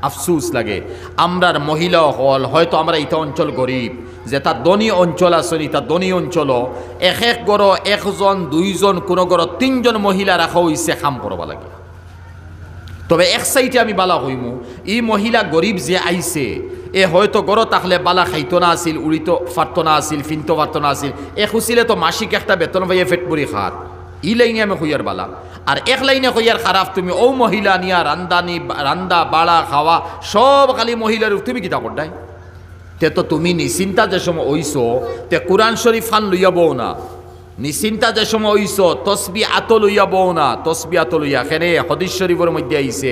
আফসুস লাগে আমরার মহিলা হল হয়তো আমরা ইটা অঞ্চল গরিব যে তার ধনী অঞ্চল আসনি তার ধনী অঞ্চল এক এক গড় একজন দুইজন কোনো গড় তিনজন মহিলা রাখা হইছে কাম করবা লাগে। তবে এক সাইডে আমি বালা হইমু ই মহিলা গরিব যে আইছে এ হয়তো গড় তাহলে বালা খাইতো না আসিল উড়িতো পারতো না আসিল ফিনতো পারতো না আসিল এ খুশিলে তো মাসিক একটা বেতন পাইয়ে ফেট পরি খাত ই লাইনে আমি হইয়ার বালা। আর এক লাইনে হইয়ার খারাপ তুমি ও মহিলা নিয়া রান্দা বাড়া খাওয়া সব খালি মহিলার তুমি কিতা করতাই তে তো তুমি নিশ্চিন্তা যে সময় ওইছো তে কোরআন শরীফ ফান লইয়া বও না নিশ্চিন্তা যে সময় ওইছো তসবি আত লইয়া বও না তসবি আত লইয়া খেনে হদিস শরীফের মধ্যে আইছে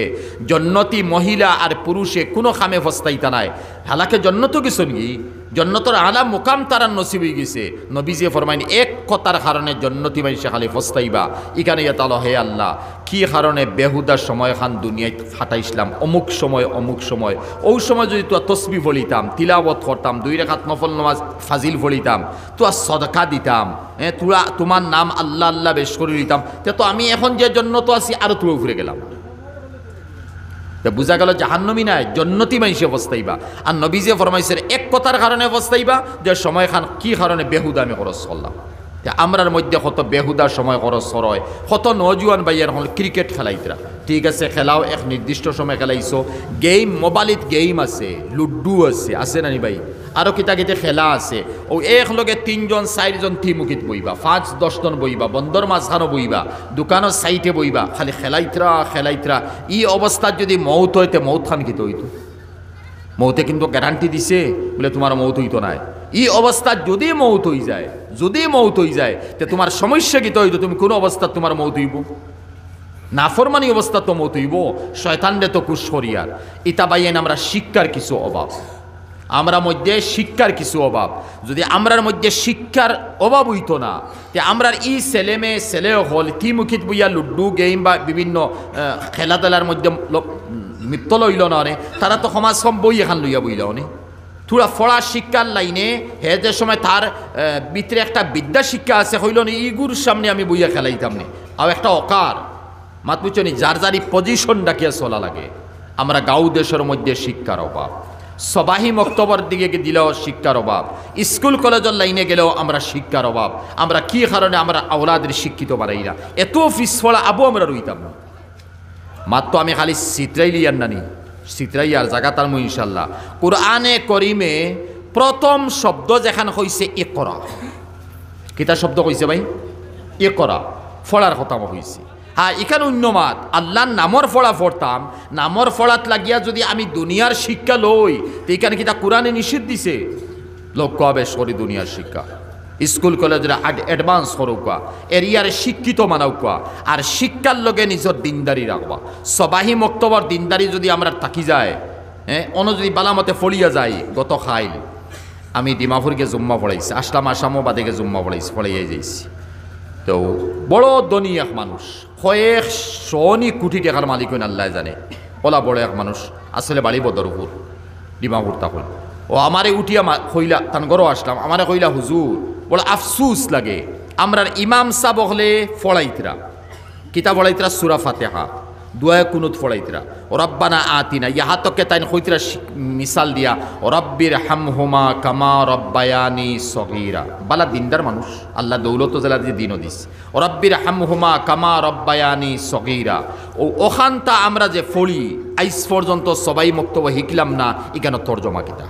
জন্নতি মহিলা আর পুরুষে কোনো খামে ফস্তাইতা নাই হালাকে জন্নত কিছু নি জন্নতর আলা মুকাম তারা নসিব হয়ে গেছে নবীজি ফরমাইন এক কথার কারণে জন্নতি মানুষে খালি ফস্তাইবা ইখানে তালো হে আল্লাহ কি কারণে বেহুদার সময় খান দুনিয়ায় ফাটাইছিলাম অমুক সময় ওই সময় যদি তোয়া তসবি ফলিতাম তিলাবত করতাম 2 রাকাত নফল নামাজ ফাজিল ফলিতাম তোয়া সদকা দিতাম তোরা তোমার নাম আল্লাহ আল্লাহ বেশ করে দিতাম তো আমি এখন যে জন্নত আছি আরো তুলে ঘুরে গেলাম বুঝা গেল জাহান্নমী নাই জন্নতি মাইসে অবস্থাইবা। আর নবীজি ফরমাইছেন এক কথার কারণে অবস্থাইবা যে সময় খান কি কারণে বেহুদা আমি খরচ করলাম। আমরার মধ্যে কত বেহুদা সময় খরচ হয় কত নজুয়ান ভাইয়ার হল ক্রিকেট খেলাইতরা ঠিক আছে খেলাও এক নির্দিষ্ট সময় খেলাইছো গেম মোবাইলত গেম আছে লুডু আছে নানি ভাই আরও কিতা খেলা আছে ও একলগে 3 জন 4 জন থিমুখিত বইবা 5-10 জন বইবা বন্দর মাঝখানো বইবা দোকানের সাইটে বইবা খালি খেলাইতরা ই অবস্থার যদি মৌত হইতে মৌত খান কিত হইতো মৌতে কিন্তু গ্যারান্টি দিছে বলে তোমার মৌত হইতো নাই ই অবস্থা যদি মৌত হই যায় তে তোমার সমস্যা কিত হইতো তুমি কোন অবস্থা তোমার মৌত হইব নাফরমানি অবস্থা তো মৌত হইব শয়তানরে তো কুশ করিয়ার ইতা বাইয়েন আমরা শিক্ষার কিছু অভাব আমরা মধ্যে শিক্ষার কিছু অভাব যদি আমরার মধ্যে শিক্ষার অভাব হইতো না তে আমরার ই ছেলে হল তিমুখিত বইয়া লুডু গেম বা বিভিন্ন খেলাধুলার মধ্যে মিত্ত লইল না তারা তো সমাজ কম বই এখান লইয়া বইল নে থোড়া ফড়া শিক্ষার লাইনে হে যে সময় তার ভিতরে একটা বিদ্যা শিক্ষা আছে হইল নি ইগুর সামনে আমি বইয়া খেলাইতাম নি আর একটা অকার মাত বুঝছনি যার যারই পজিশন ডাকিয়া চলা লাগে। আমরা গাঁও দেশের মধ্যে শিক্ষার অভাব সবাহি মক্তবর দিকে দিলেও শিক্ষার অভাব স্কুল কলেজের লাইনে গেলেও আমরা শিক্ষার অভাব আমরা কি কারণে আমরা আওলাদের শিক্ষিত বাড়াই না এত পিছপড়া আবু আমরা রইতাম না মাত্র আমি খালি চিত্রাইয়ার জায়গা তার মু ইনশাল্লাহ কুরআনে করিমে প্রথম শব্দ যেখান হইছে ইকরা কিতা শব্দ কইছে ভাই ইকরা ফড়ার কথা হইছে হ্যাঁ এখানে উন্নমাত আল্লাহর নামর ফড়া পড়তাম নামর ফড়াত লাগিয়া যদি আমি দুনিয়ার শিক্ষা লই তো এখানে কিতা কোরআনে নিষেধ দিছে লক্ষ্য হবে সরি দুনিয়ার শিক্ষা স্কুল কলেজের অ্যাডভান্স করুকা এরিয়ার শিক্ষিত মানাউকা আর শিক্ষার লগে নিজের দিনদারি রাখবা সবাহি মক্তবর দিনদারি যদি আমরা থাকি যায় অন্য যদি বালামতে ফলিয়া যায় গত খাইল আমি ডিমাপুরকে জুম্মা পড়াইছি আসলাম আসামাবাদেকে জুম্মা পড়াইয়াই যাইছি তো বড় ধনী এক মানুষ কয়েক শনি কোটি টাকার মালিক হইন আল্লাহ জানে ওলা বড় এক মানুষ আসলে বাড়ি বদরপুর ডিমাপুর তখন ও আমারে উঠিয়া কইলা তান গরো আসলাম আমারে কইলা হুজুর বড় আফসুস লাগে আমরার ইমাম সাহেব হলে ফড়াইতরা কিতাব পড়াইতরা সূরা ফাতিহা দুয়া কুনুত ফড়াইতরা রব্বানা আতিনা ইহা তকে তাইন কইতরা মিসাল দিয়া রব্বির হামহুমা কামা রব্বায়ানি সগীরা বালা দিনদার মানুষ আল্লাহ দৌলত জেলা দিয়ে দিনও দিস রব্বির হামহুমা কামা রব্বায়ানি সগীরা ও ওখানটা আমরা যে ফড়ি আইস পর্যন্ত সবাই মক্তব্য হিকলাম না এখানে তর্জমা কিতা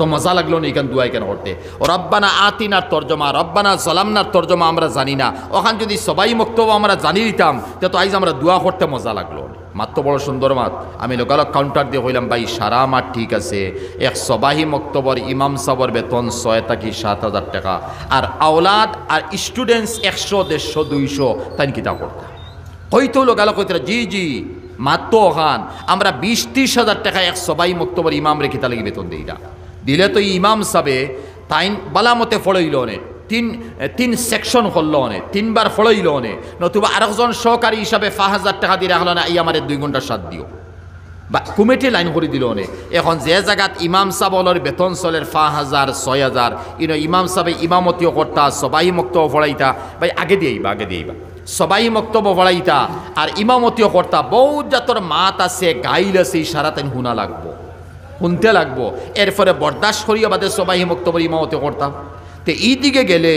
তো মজা লাগলো না এখান দুয়াই কেন করতে ও রব্বানা আতিনার তর্জমা রব্বানা সালামনার তর্জমা আমরা জানি না ওখান যদি সবাই মক্তব্য আমরা জানি দিতাম তো আইজ আমরা দোয়া করতে মজা লাগলো মাত্র বড় সুন্দর মাত আমি লোকাল কাউন্টার দিয়ে হইলাম ভাই সারা মাঠ ঠিক আছে এক সবাহি মক্তবর ইমাম সাবর বেতন 6 থেকে 7,000 টাকা আর আওলাদ আর স্টুডেন্টস 100, 150, 200 তাই কিতা করতে হয়তো লোকাল কইতে জি মাত্র ওখান আমরা 20-30 হাজার টাকা এক সবাই মক্তবর ইমাম রেখে তা লাগে বেতন দিই না দিলে তো ইমাম সাবে তাইন বালামতে ফড়ইল নে তিন সেকশন করল নে 3 বার ফড়ইল নে নতুবা আরেকজন সহকারী হিসাবে 5,000 টাকা দিয়ে রাখলো না এই আমার 2 ঘন্টা সাথ দিও বা কমিটি লাইন করে দিল নে এখন যে জায়গাত ইমাম সাবলের বেতন চলের 5,000, 6,000 ইমাম সাবে ইমামতিও করতা সবাই মুক্ত ফড়াইতা ভাই আগে দিয়েইবা সবাই মক্তব্য পড়াইতা আর ইমামতিও করতা, বহুত জাতর মাত আছে গাইল আছে, ইশারা তাই শুনা লাগবো, শুনতে লাগবো, এরপরে বরদাস্ত করিয়া বাদে সবাই মক্তব্য ইমামতি করতাম। তো এই দিকে গেলে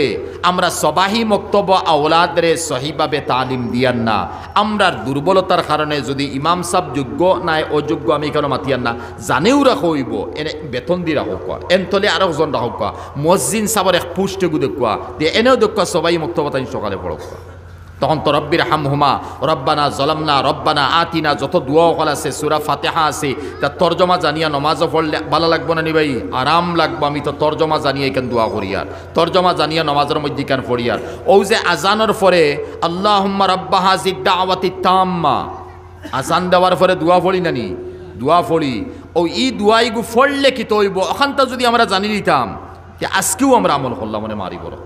আমরা সবাহি মক্তব্য আওলাদরে সহিভাবে তালিম দিয়ান না, আমরার দুর্বলতার কারণে যদি ইমাম সাহেব যোগ্য নাই অযোগ্য আমি কেন মাতিয়ান না, জানেও রাখইব এনে বেতন দি রাখক কোয়া, এনতলে আরো জন রাখক কোয়া, মসজিদ সাবর এক পুষ্টগু দেখুয়া দিয়ে এনেও দেখুয়া সবাই মক্তব্য তাই সকালে পড়ক কোয়া। তখন তো রব্বির হামহুমা রব্বানা জলামনা রব্বানা আতিনা যত দোয়া কল আছে, সূরা ফাতিহা আছে, তার তর্জমা জানিয়া নমাজও পড়লে ভালো লাগবো না নি ভাই? আরাম লাগবো। আমি তো তর্জমা জানিয়ে এখান দোয়া করি আর তর্জমা জানিয়া নমাজের মধ্যে কান পড়ি আর ও যে আজানোর পরে আল্লাহুম্মা রাব্বা হাযিদ দাওয়াতি তাম্মা, আজান দেওয়ার পরে দোয়া পড়ি না নি? দোয়া পড়ি। ও ই দোয়াইগু পড়লে কি তো হইব, ওখানটা যদি আমরা জানি নিতাম যে আজকেও আমরা আমল করলাম মনে মারি বড়।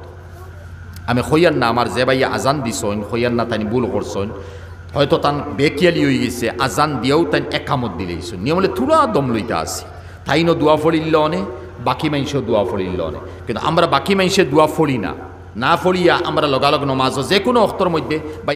আমি হইয়ার না আমার যে ভাই আজান দিছইন হইয়ার না তাই ভুল করছইন, হয়তো তান বেকিয়ালি হয়ে গেছে, আজান দিয়েও তাই একামত দিলেইছুন নিয়ে বলে তুলা দম লইতে আসি, তাইনও দোয়া ফড়িল অনে, বাকি মানুষও দোয়া ফড়িল অনে, কিন্তু আমরা বাকি মানুষের দোয়া ফড়ি না, না ফড়িয়া আমরা লগালগ নমাজও যে কোনো অক্তর মধ্যে